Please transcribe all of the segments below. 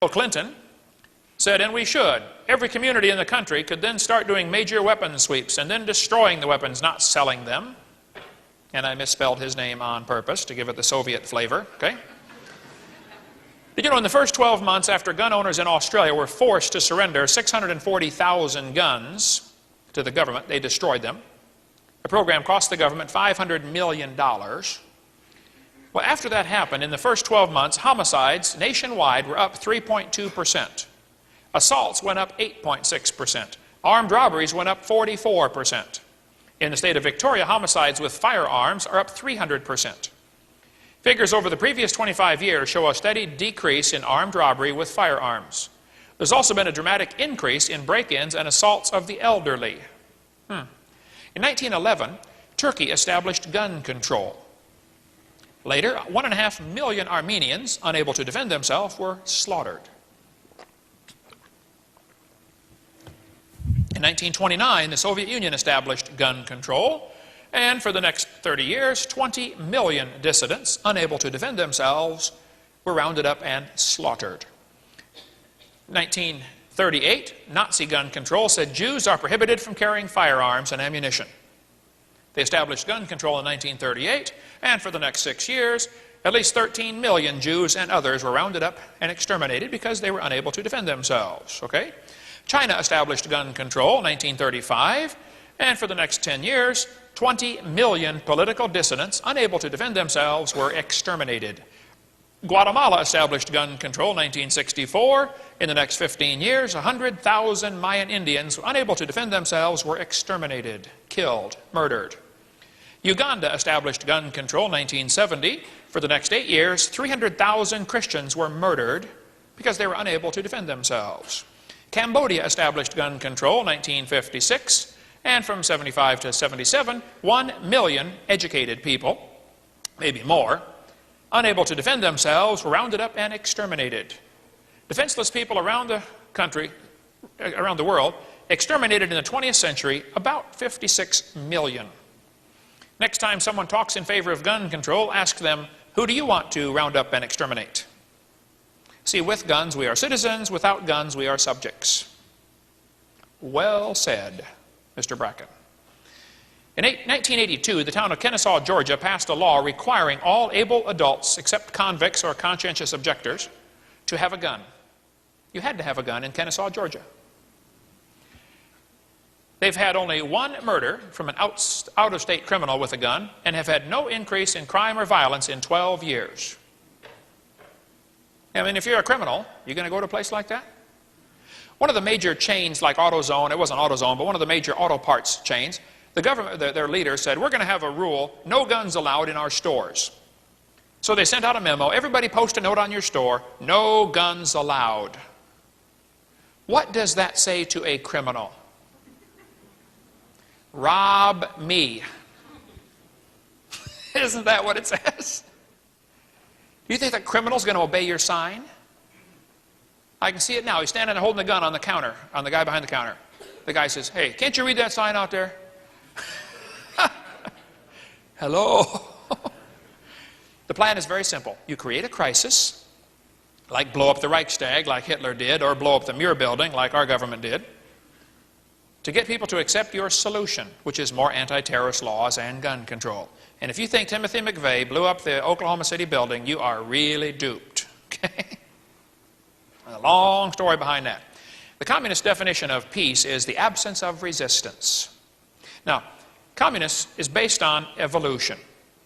Clinton said, and we should, every community in the country could then start doing major weapons sweeps and then destroying the weapons, not selling them. And I misspelled his name on purpose to give it the Soviet flavor, okay? Did you know in the first 12 months after gun owners in Australia were forced to surrender 640,000 guns to the government, they destroyed them. The program cost the government $500 million. Well, after that happened, in the first 12 months, homicides nationwide were up 3.2%. Assaults went up 8.6%. Armed robberies went up 44%. In the state of Victoria, homicides with firearms are up 300%. Figures over the previous 25 years show a steady decrease in armed robbery with firearms. There's also been a dramatic increase in break-ins and assaults of the elderly. In 1911, Turkey established gun control. Later, 1.5 million Armenians, unable to defend themselves, were slaughtered. In 1929, the Soviet Union established gun control, and for the next 30 years, 20 million dissidents, unable to defend themselves, were rounded up and slaughtered. 1938, Nazi gun control said Jews are prohibited from carrying firearms and ammunition. They established gun control in 1938, and for the next 6 years, at least 13 million Jews and others were rounded up and exterminated because they were unable to defend themselves, okay? China established gun control in 1935, and for the next 10 years, 20 million political dissidents unable to defend themselves were exterminated. Guatemala established gun control in 1964. In the next 15 years, 100,000 Mayan Indians unable to defend themselves were exterminated, killed, murdered. Uganda established gun control in 1970. For the next 8 years, 300,000 Christians were murdered because they were unable to defend themselves. Cambodia established gun control in 1956, and from 75 to 77, 1 million educated people, maybe more, unable to defend themselves, were rounded up and exterminated. Defenseless people around the country, around the world, exterminated in the 20th century, about 56 million. Next time someone talks in favor of gun control, ask them, who do you want to round up and exterminate? See, with guns we are citizens, without guns we are subjects. Well said, Mr. Bracken. In 1982, the town of Kennesaw, Georgia passed a law requiring all able adults, except convicts or conscientious objectors, to have a gun. You had to have a gun in Kennesaw, Georgia. They've had only one murder from an out-of-state criminal with a gun and have had no increase in crime or violence in 12 years. I mean, if you're a criminal, you're going to go to a place like that? One of the major chains like AutoZone, it wasn't AutoZone, but one of the major auto parts chains, the government, their leader said, we're going to have a rule, no guns allowed in our stores. So they sent out a memo, everybody post a note on your store, no guns allowed. What does that say to a criminal? Rob me. Isn't that what it says? Do you think that criminal's going to obey your sign? I can see it now. He's standing there holding the gun on the counter, on the guy behind the counter. The guy says, hey, can't you read that sign out there? Hello? The plan is very simple. You create a crisis, like blow up the Reichstag, like Hitler did, or blow up the Muir building, like our government did, to get people to accept your solution, which is more anti-terrorist laws and gun control. And if you think Timothy McVeigh blew up the Oklahoma City building, you are really duped. Okay? A long story behind that. The communist definition of peace is the absence of resistance. Now, communism is based on evolution,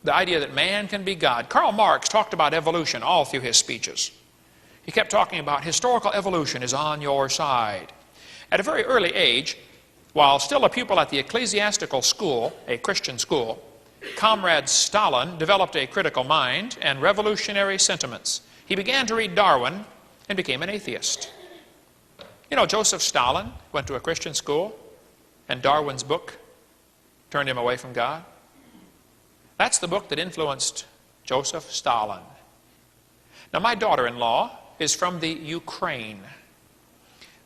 the idea that man can be God. Karl Marx talked about evolution all through his speeches. He kept talking about historical evolution is on your side. At a very early age, while still a pupil at the ecclesiastical school, a Christian school, Comrade Stalin developed a critical mind and revolutionary sentiments. He began to read Darwin and became an atheist. You know, Joseph Stalin went to a Christian school, and Darwin's book turned him away from God. That's the book that influenced Joseph Stalin. Now, my daughter-in-law is from the Ukraine.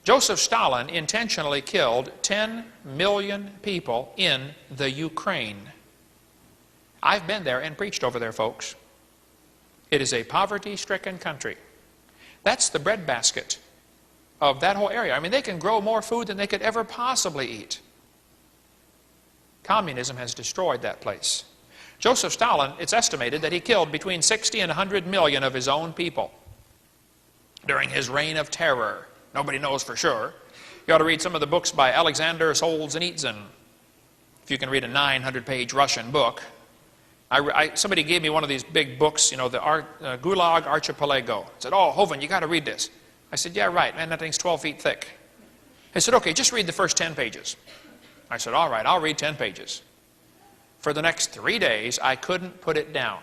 Joseph Stalin intentionally killed 10 million people in the Ukraine. I've been there and preached over there, folks. It is a poverty-stricken country. That's the breadbasket of that whole area. I mean, they can grow more food than they could ever possibly eat. Communism has destroyed that place. Joseph Stalin, it's estimated that he killed between 60 and 100 million of his own people during his reign of terror. Nobody knows for sure. You ought to read some of the books by Alexander Solzhenitsyn, if you can read a 900-page Russian book. Somebody gave me one of these big books, you know, the Gulag Archipelago. Said, oh, Hovind, you got to read this. I said, yeah, right, man, that thing's 12 feet thick. He said, okay, just read the first 10 pages. I said, all right, I'll read 10 pages. For the next 3 days, I couldn't put it down.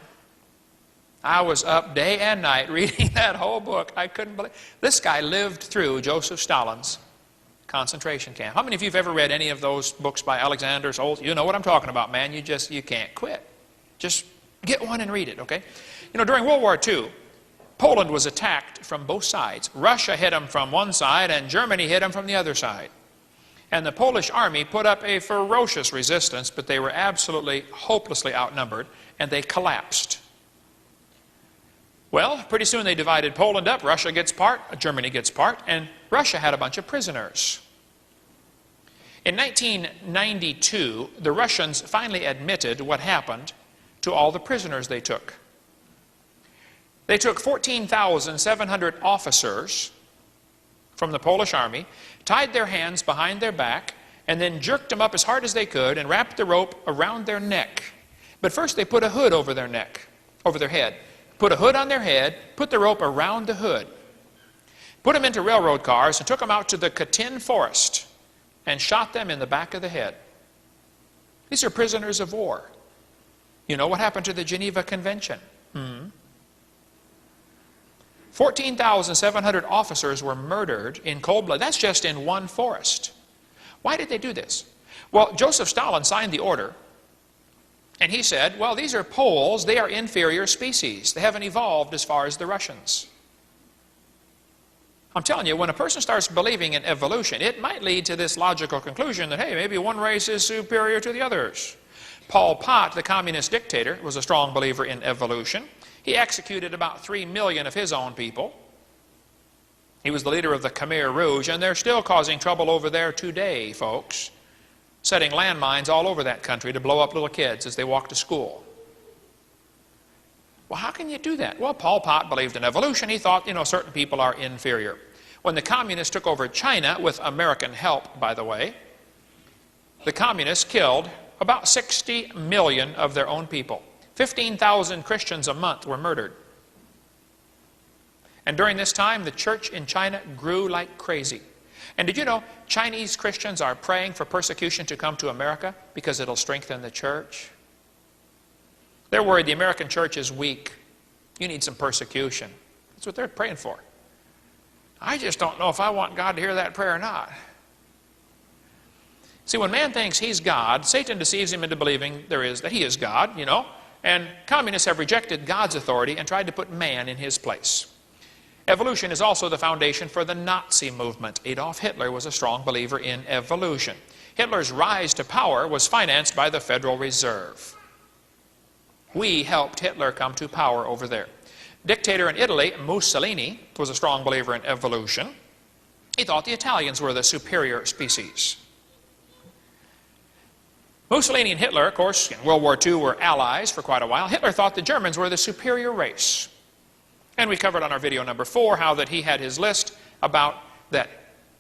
I was up day and night reading that whole book. I couldn't believe it. This guy lived through Joseph Stalin's concentration camp. How many of you have ever read any of those books by Alexander Solzhenitsyn? You know what I'm talking about, man. You can't quit. Just get one and read it, okay? You know, during World War II, Poland was attacked from both sides. Russia hit them from one side, and Germany hit them from the other side. And the Polish army put up a ferocious resistance, but they were absolutely hopelessly outnumbered, and they collapsed. Well, pretty soon they divided Poland up. Russia gets part, Germany gets part, and Russia had a bunch of prisoners. In 1992, the Russians finally admitted what happened to all the prisoners they took. They took 14,700 officers from the Polish army, tied their hands behind their back, and then jerked them up as hard as they could and wrapped the rope around their neck. But first they put a hood over their neck, over their head. Put a hood on their head, put the rope around the hood, put them into railroad cars and took them out to the Katyn forest and shot them in the back of the head. These are prisoners of war. You know what happened to the Geneva Convention? 14,700 officers were murdered in cold blood. That's just in one forest. Why did they do this? Well, Joseph Stalin signed the order, and he said, well, these are Poles. They are inferior species. They haven't evolved as far as the Russians. I'm telling you, when a person starts believing in evolution, it might lead to this logical conclusion that, hey, maybe one race is superior to the others. Pol Pot, the communist dictator, was a strong believer in evolution. He executed about 3 million of his own people. He was the leader of the Khmer Rouge, and they're still causing trouble over there today, folks. Setting landmines all over that country to blow up little kids as they walk to school. Well, how can you do that? Well, Pol Pot believed in evolution. He thought, you know, certain people are inferior. When the communists took over China, with American help, by the way, the communists killed about 60 million of their own people. 15,000 Christians a month were murdered. And during this time, the church in China grew like crazy. And did you know Chinese Christians are praying for persecution to come to America because it'll strengthen the church? They're worried the American church is weak. You need some persecution. That's what they're praying for. I just don't know if I want God to hear that prayer or not. See, when man thinks he's God, Satan deceives him into believing that he is God, you know. And communists have rejected God's authority and tried to put man in his place. Evolution is also the foundation for the Nazi movement. Adolf Hitler was a strong believer in evolution. Hitler's rise to power was financed by the Federal Reserve. We helped Hitler come to power over there. Dictator in Italy, Mussolini, was a strong believer in evolution. He thought the Italians were the superior species. Mussolini and Hitler, of course, in World War II were allies for quite a while. Hitler thought the Germans were the superior race. And we covered on our video number 4 how that he had his list about that,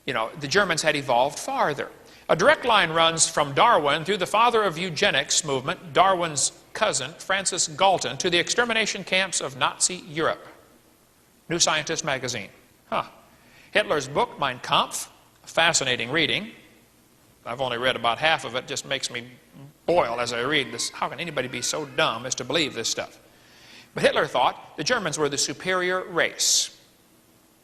you know, the Germans had evolved farther. A direct line runs from Darwin through the father of eugenics movement, Darwin's cousin, Francis Galton, to the extermination camps of Nazi Europe. New Scientist magazine. Hitler's book, Mein Kampf, fascinating reading. I've only read about half of it. It just makes me boil as I read this. How can anybody be so dumb as to believe this stuff? But Hitler thought the Germans were the superior race.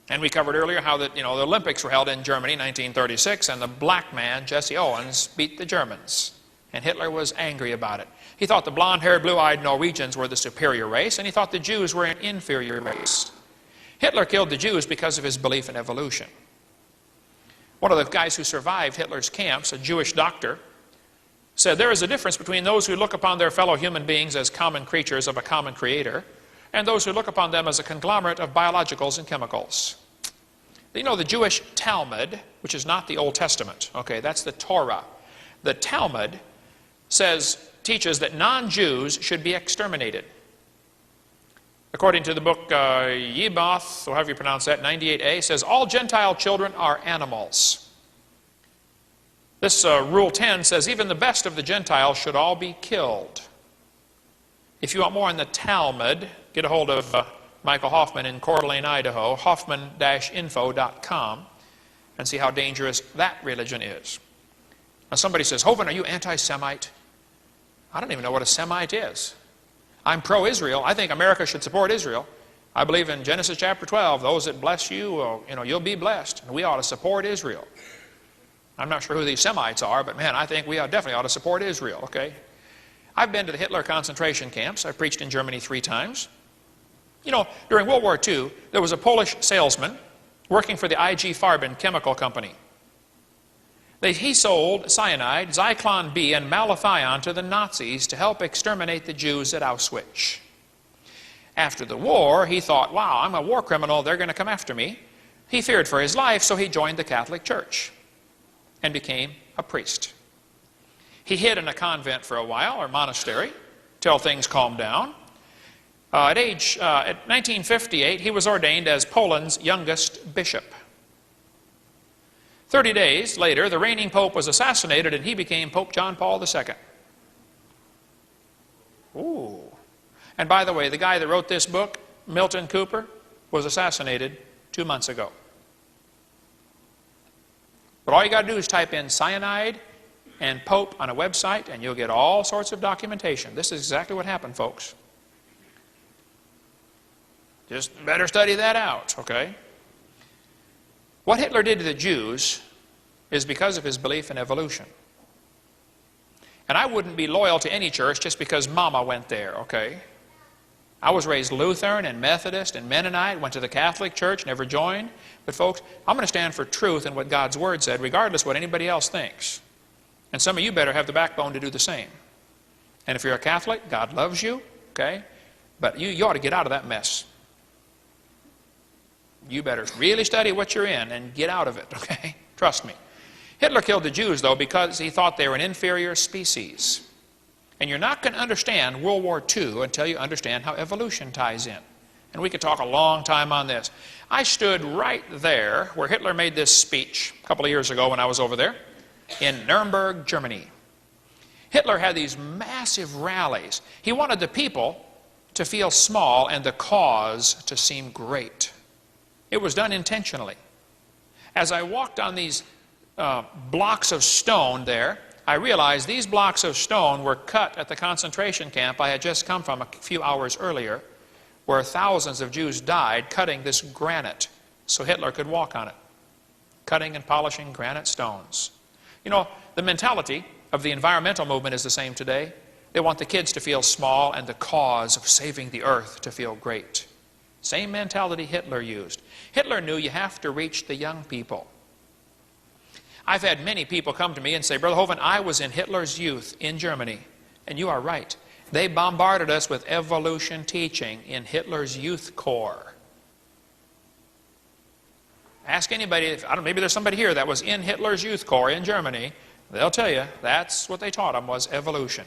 And we covered earlier how that, you know, the Olympics were held in Germany in 1936, and the black man, Jesse Owens, beat the Germans. And Hitler was angry about it. He thought the blonde-haired, blue-eyed Norwegians were the superior race, and he thought the Jews were an inferior race. Hitler killed the Jews because of his belief in evolution. One of the guys who survived Hitler's camps, a Jewish doctor, said there is a difference between those who look upon their fellow human beings as common creatures of a common creator and those who look upon them as a conglomerate of biologicals and chemicals. You know, the Jewish Talmud, which is not the Old Testament, okay, that's the Torah. The Talmud teaches that non-Jews should be exterminated. According to the book Yebath, or however you pronounce that, 98a, says all Gentile children are animals. This Rule 10 says even the best of the Gentiles should all be killed. If you want more on the Talmud, get a hold of Michael Hoffman in Coeur d'Alene, Idaho, hoffman-info.com, and see how dangerous that religion is. Now somebody says, Hovind, are you anti-Semite? I don't even know what a Semite is. I'm pro-Israel. I think America should support Israel. I believe in Genesis chapter 12, those that bless you, well, you'll be blessed. And we ought to support Israel. I'm not sure who these Semites are, but man, I think we definitely ought to support Israel, okay? I've been to the Hitler concentration camps. I've preached in Germany 3 times. You know, during World War II, there was a Polish salesman working for the IG Farben chemical company. He sold cyanide, Zyklon B, and malathion to the Nazis to help exterminate the Jews at Auschwitz. After the war, he thought, wow, I'm a war criminal, they're going to come after me. He feared for his life, so he joined the Catholic Church and became a priest. He hid in a convent for a while, or monastery, till things calmed down. At 1958, he was ordained as Poland's youngest bishop. 30 days later, the reigning pope was assassinated and he became Pope John Paul II. Ooh. And by the way, the guy that wrote this book, Milton Cooper, was assassinated 2 months ago. But all you got to do is type in cyanide and pope on a website and you'll get all sorts of documentation. This is exactly what happened, folks. Just better study that out, okay? What Hitler did to the Jews is because of his belief in evolution. And I wouldn't be loyal to any church just because Mama went there, okay? I was raised Lutheran and Methodist and Mennonite, went to the Catholic Church, never joined. But folks, I'm going to stand for truth and what God's Word said, regardless of what anybody else thinks. And some of you better have the backbone to do the same. And if you're a Catholic, God loves you, okay? But you ought to get out of that mess. You better really study what you're in and get out of it, okay? Trust me. Hitler killed the Jews, though, because he thought they were an inferior species. And you're not going to understand World War II until you understand how evolution ties in. And we could talk a long time on this. I stood right there where Hitler made this speech a couple of years ago when I was over there in Nuremberg, Germany. Hitler had these massive rallies. He wanted the people to feel small and the cause to seem great. It was done intentionally. As I walked on these blocks of stone there, I realized these blocks of stone were cut at the concentration camp I had just come from a few hours earlier, where thousands of Jews died cutting this granite so Hitler could walk on it. Cutting and polishing granite stones. You know, the mentality of the environmental movement is the same today. They want the kids to feel small and the cause of saving the earth to feel great. Same mentality Hitler used. Hitler knew you have to reach the young people. I've had many people come to me and say, Brother Hovind, I was in Hitler's youth in Germany. And you are right. They bombarded us with evolution teaching in Hitler's youth corps. Ask anybody, maybe there's somebody here that was in Hitler's youth corps in Germany. They'll tell you that's what they taught them was evolution.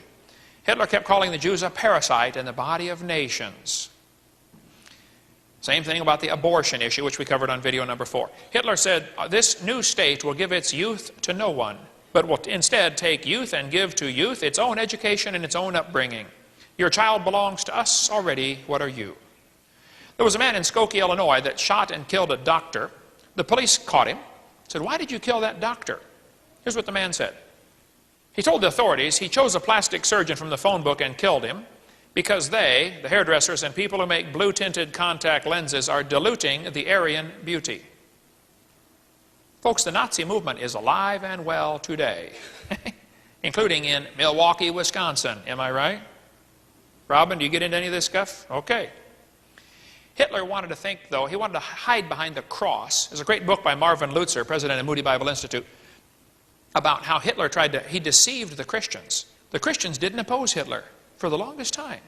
Hitler kept calling the Jews a parasite in the body of nations. Same thing about the abortion issue, which we covered on video number 4. Hitler said, this new state will give its youth to no one, but will instead take youth and give to youth its own education and its own upbringing. Your child belongs to us already. What are you? There was a man in Skokie, Illinois, that shot and killed a doctor. The police caught him. Said, why did you kill that doctor? Here's what the man said. He told the authorities he chose a plastic surgeon from the phone book and killed him because they, the hairdressers and people who make blue-tinted contact lenses, are diluting the Aryan beauty. Folks, the Nazi movement is alive and well today, including in Milwaukee, Wisconsin. Am I right? Robin, do you get into any of this stuff? Okay. Hitler wanted to think, though, he wanted to hide behind the cross. There's a great book by Marvin Lutzer, president of Moody Bible Institute, about how Hitler he deceived the Christians. The Christians didn't oppose Hitler for the longest time.